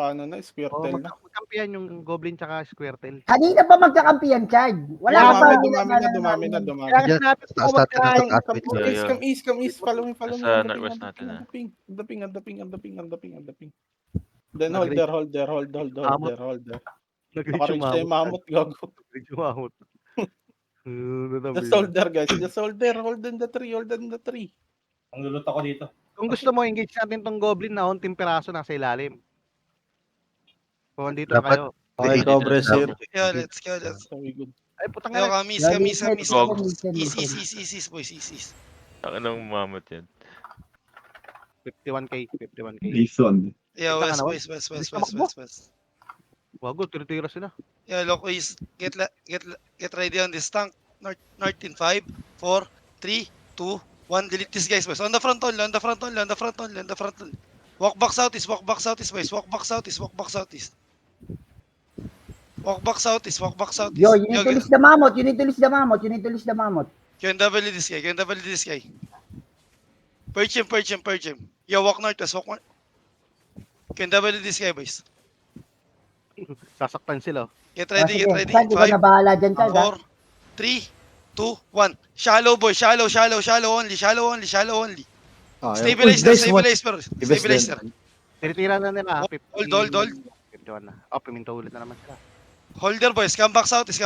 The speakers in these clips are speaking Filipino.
ano na, Squirtle na. Magkampihan yung Goblin tsaka Squirtle. Kanina pa magkakampihan, Chad. Wala ka pa Dumami na. Kaya natin Taas natin na taas. Come east. Follow me. Sa northwest natin, Ang daping. Then hold there. Naka-reach na yung mammoth, gago. Jumahot. Just hold there, guys. Just hold there. Hold in the tree. Ang lulot ako dito. Kung gusto mo, engage natin tong Goblin na unting piraso nasa ilalim. Kung dito na Dapat- kayo. Okay, Cobra sir. Yeah, let's go. Very good. Ay, putang Yo, ina. kamis. Wag. East, boys, east. Ang anong mamot yan. 51k. Listen. Yeah, Kita ka west. Wago, tira sila. Yeah, look, is get ready on this tank. North in 5, 4, 3, 2, 1. Delete this guys, boys. On the front only. Walk back southeast, boys. Walk back southeast. Yo, you need to list the mammoth. You need to list the mammoth. Can double this guy. Purge him. Yo, walk northwest. Can double this guy, boys. Sasaktan sila. Get ready. Chad, ikaw na 5, bahala dyan, Chad. 4, 3, 2, 1. Shallow, boy. Shallow only. Stabilizer. Tira na nila. Hold. 51 na. Oh, piminto ulit na naman sila. Holder, boys. Come back southeast.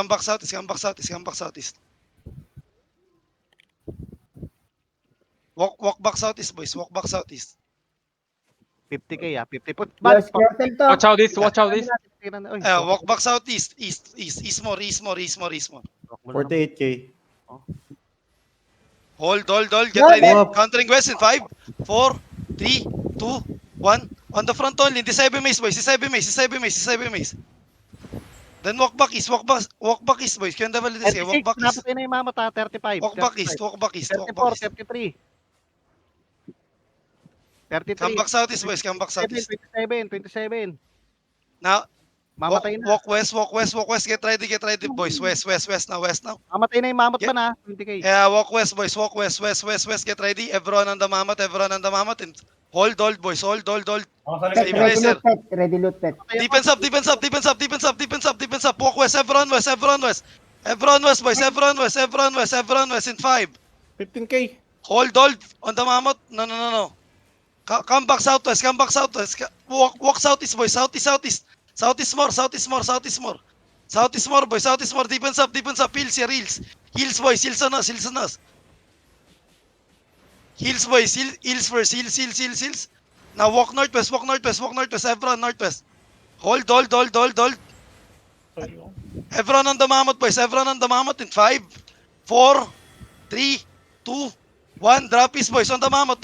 Walk back southeast, boys. 50k 50 put. Yo, Squirtle to. Watch out this. Walk back southeast. East more. 48k. Hold. Get Yeah, ready. yeah. Countering west in 5, 4, 3, 2, 1. On the front only. This heavy mace, boys. Then walk back east, boys. Can double this guy. Walk back east. Napatay na yung mama ta, 35. Walk back east. 34, 33. 33. Come back southeast, boys. 27. Now, Mamatay na. walk west. Get ready, boys. West now. Mamatay na yung mamot pa na. 20k. Yeah, walk west, boys. West. Get ready. Everyone on the mammoth. And hold, boys. Hold. Stabilizer. Ready loot pet. Defense up. Walk west. Everyone west, boys. Everyone west in 5. 15k. Hold. On the mammoth. No. Come back southwest. Walk southeast, boys. Southeast more, boys. Defense up. Heals, boys. Heals on us. Heals, boys. Heals first. Heals. Now walk northwest. Everyone northwest. Hold. Everyone on the mammoth, boys. In 5, 4, 3, 2, 1. Drop is, boys. On the mammoth.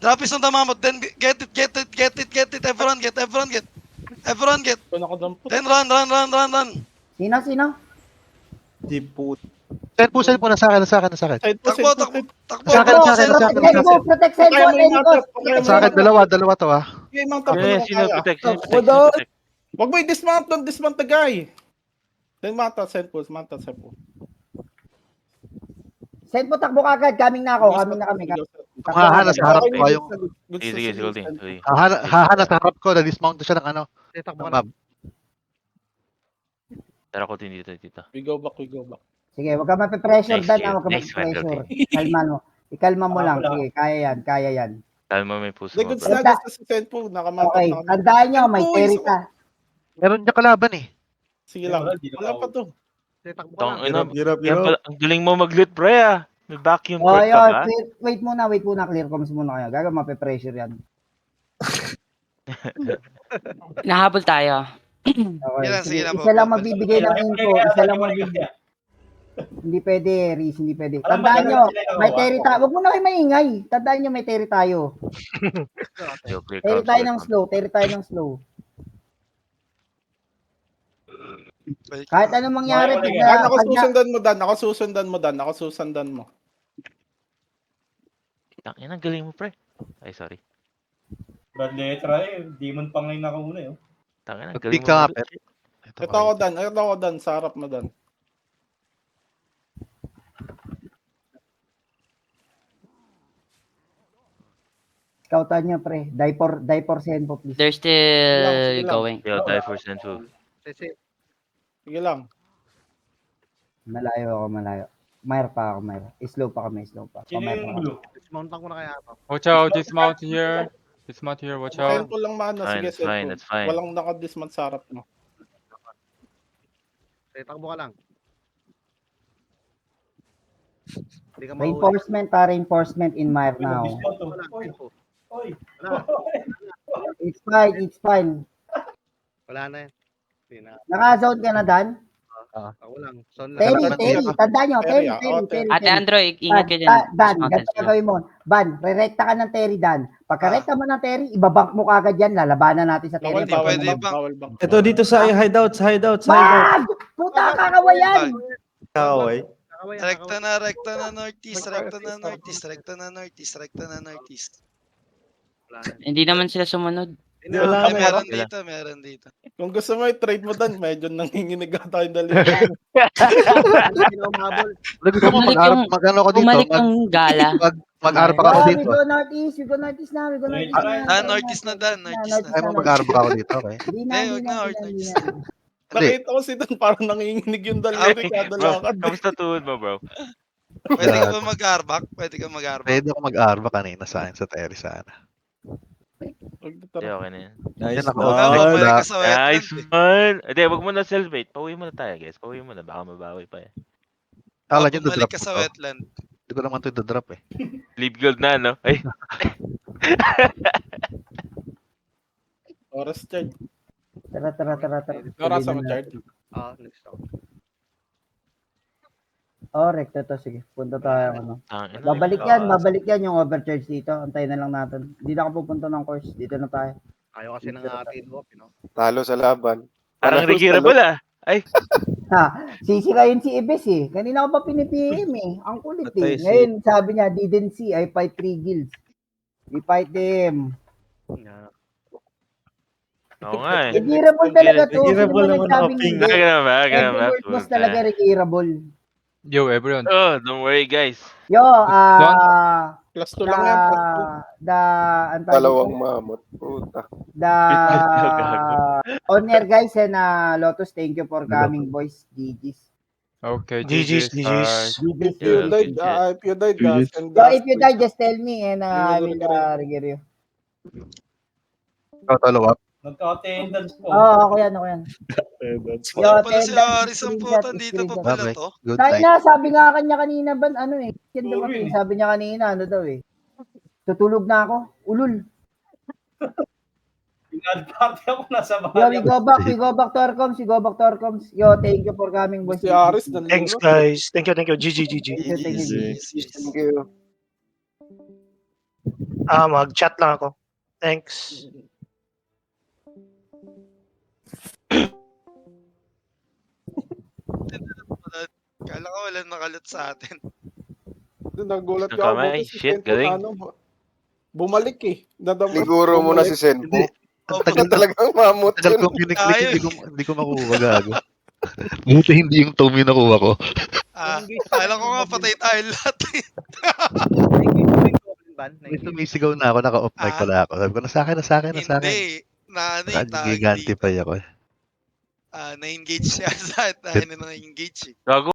Drop is on the mammoth. Then get it. Everyone get. Then run. Sino? Di po. Send po na sa akin. Takbo. Sa akin. Protect side mo. Sa akin, dalawa to ah. Okay, mount up. Sino protect? Wag mo i-dismount. Don't dismount the guy. Then mount up. Send po. Send po, takbo ka agad. Coming na kami. Kung hahanap sa harap ko yung... Sige. Hahanap sa harap ko, na-dismount na siya ng ano. Takbo ng ka na. map. Tara ko din dito. We go back. Sige, wag ka mape-pressure Next dan, year. wag ka Next one, mape-pressure. Ikalma mo lang. Sige, kaya yan. Dahil mo may puso The mo, good bro. snag is send po. Nakamount Okay, up. tandaan nyo, may terita. Meron niya kalaban eh. Sige lang. Wala pa to. Takbo ka Tang na. ina. Hirap. Yan pala, ang galing mo mag-loot, pre ah. May vacuum Oh, court ka ba? wait muna. Clear comms muna kayo. Gaga mape-pressure yan. Nahabol tayo. Okay. Sige na po. Isa lang magbibigay ng info. Hindi pwede, Riz. Hindi pwede. Tandaan nyo, may terita. Wag mo na kayo maingay. Tandaan nyo, may teri tayo. Teri tayo ng slow. Kahit anong mangyari, Ako susundan mo. Tang ina, ang galing mo, pre. Ay, sorry. Brad letra demon pa ngayon nakauna eh. Tang ina, ang galing Mag-pick mo. ka nga, mag-loot. Pet. Ito ako dan. Sa harap mo dan. Scoutan nyo, pre. Die for Senpo, please. They're Sige still lang. going. Yo, die for Senfu. Kasi, Sige lang. Malayo ako, malayo. Mayr pa ako, Mayr. Slow pa kami, slow pa. Sino Pamayr yung pa ako. blue? dismountan ko na kaya ako. Watch out, dismount here. Dismount here, watch out. Senpo lang mana. Fine, Sige, it's fine, Senpo. it's fine. Walang nakadismount sa harap mo. Sige, takbo ka lang. Hindi ka mahuli. Reinforcement in Mayr now. Dismount to. Wala, Oy, Senpo. oy. Wala. It's fine. Wala na yan. Hindi na. Naka-zone ka na, Dan? Ako lang. Son Terry, lang. Terry. Tandaan nyo, Terry, Terry. Ate Andrew, ingat ka dyan. Dan, Dismounted ganito sila. gagawin mo. Ban, re-recta ka ng Terry, Dan. Pagka-recta mo ng Terry, ibabank mo kagad yan. Lalabanan natin sa Terry. Bawal, bawal, pwede bawal, bang- bawal bang. Ito dito sa hideout, sa hideout, sa hideout. Wag! Puta, kakawayan! Kakaway. Kakaway, Rekta kakaway. na, rekta na northeast, rekta na northeast, rekta na northeast, rekta na northeast. Wala na. Hindi naman sila sumunod. Hindi Wala na. Ay, na, meron wala. dito, meron dito. Kung gusto mo i-trade mo Dan, medyo nanginginig ata yung dalawa. Hindi na umabol. Gusto mo Bumalik mag-arap, yung- mag-ano ko dito? Bumalik ang gala. Mag-arap ako Oh, we dito. go northeast, we go northeast na, we go northeast na. Ah, northeast na, Dan, northeast na. Ay mo mag-arap ako dito, okay? Hindi na, Eh, hindi wag na, na, hindi na, hindi northeast. na. Nakita ko si Dan parang nanginginig yung dalawa. Okay, Kada bro, lakad. kamusta tuhod mo, bro? Pwede ka ba mag-arbak? Pwede ka mag-arbak. Pwede ako mag-arap kanina sa akin sa Terry sana. Hindi, okay na yan. Nice Yan ako. Ah, Ay, one. bumalik wala. ka sa wetland. Nice man! Hindi, wag mo na celebrate. Pauwi muna tayo, guys. Pauwi muna. Baka mabawi pa eh. Kala nyo Bumalik drop ka ko sa to. wetland. Hindi ko naman ito drop eh. Leave gold na, no? Ay, Oras charge. Tara. Oras mo charge. Ah, next ako. Oh, recto to, sige. Punta tayo, ano. tangina. Babalik yan yung overcharge dito. Antayin na lang natin. Hindi na ako pupunta ng course. Dito na tayo. Ayaw kasi ng atin mo, you know. Talo sa laban. Parang regirable ah. Ay, Ha, sisirayin si Ibis eh. Kanina ko pa pinipihim eh. Ang kulit eh. Patay si- Ngayon, sabi niya, didn't see, I fight 3 guilds. We fight them. Yeah. oo nga eh. Regirable talaga to. Sino Regirable ba naman nagsabing nakaping. hindi? Ganun ba? Ganun Every ba? word was talaga regirable. Yo, everyone. Oh, don't worry, guys. Yo, Plus 2 lang yan. Plus ang tawag Dalawang dito? mamot. Puta. On air guys and Lotus, thank you for coming boys. GG's. Okay, GG's, GG's. If you died, if you died, GG's. and So if you die, just tell me and I will Regiro. regir you. Follow up. Nagka-attendance po. Oo, ako yan. Yo, Wala pala si attendance, Aris ang screenshot, putan dito pa screenshot. pala Okay. to. Good Dahil night. na, sabi nga kanya kanina ba, ano eh, yan Sorry. dumating, sabi niya kanina, ano daw eh. Tutulog na ako, ulul. Pinag-party ako nasa Yo, bahay. we go back to our comms, Yo, thank you for coming boys. Si Aris, nanlulo. Thanks guys. Thank you. GG. Thank you. Thank you. Mag-chat lang ako. Thanks. Kala ko wala nakalot sa atin. Nagulat Gusto ka ako. kamay. buti si Shit, Senpo, galing. Bumalik eh. Siguro mo na si Senpo. Hindi. Oh, Ang tagal Talagang mamot tagal yun. kong kiniklik, Tayo. hindi ko makuha gago. Buti hindi yung tome yung nakuha ko. Kala ko nga patay tayo lahat eh. May sumisigaw na ako, naka-off mic pala ako. Sabi ko, na sa akin. Hindi. Na ano yung tawag Gigante dito. pa ako. Na-engage siya sa atin na na-engage eh. Gago.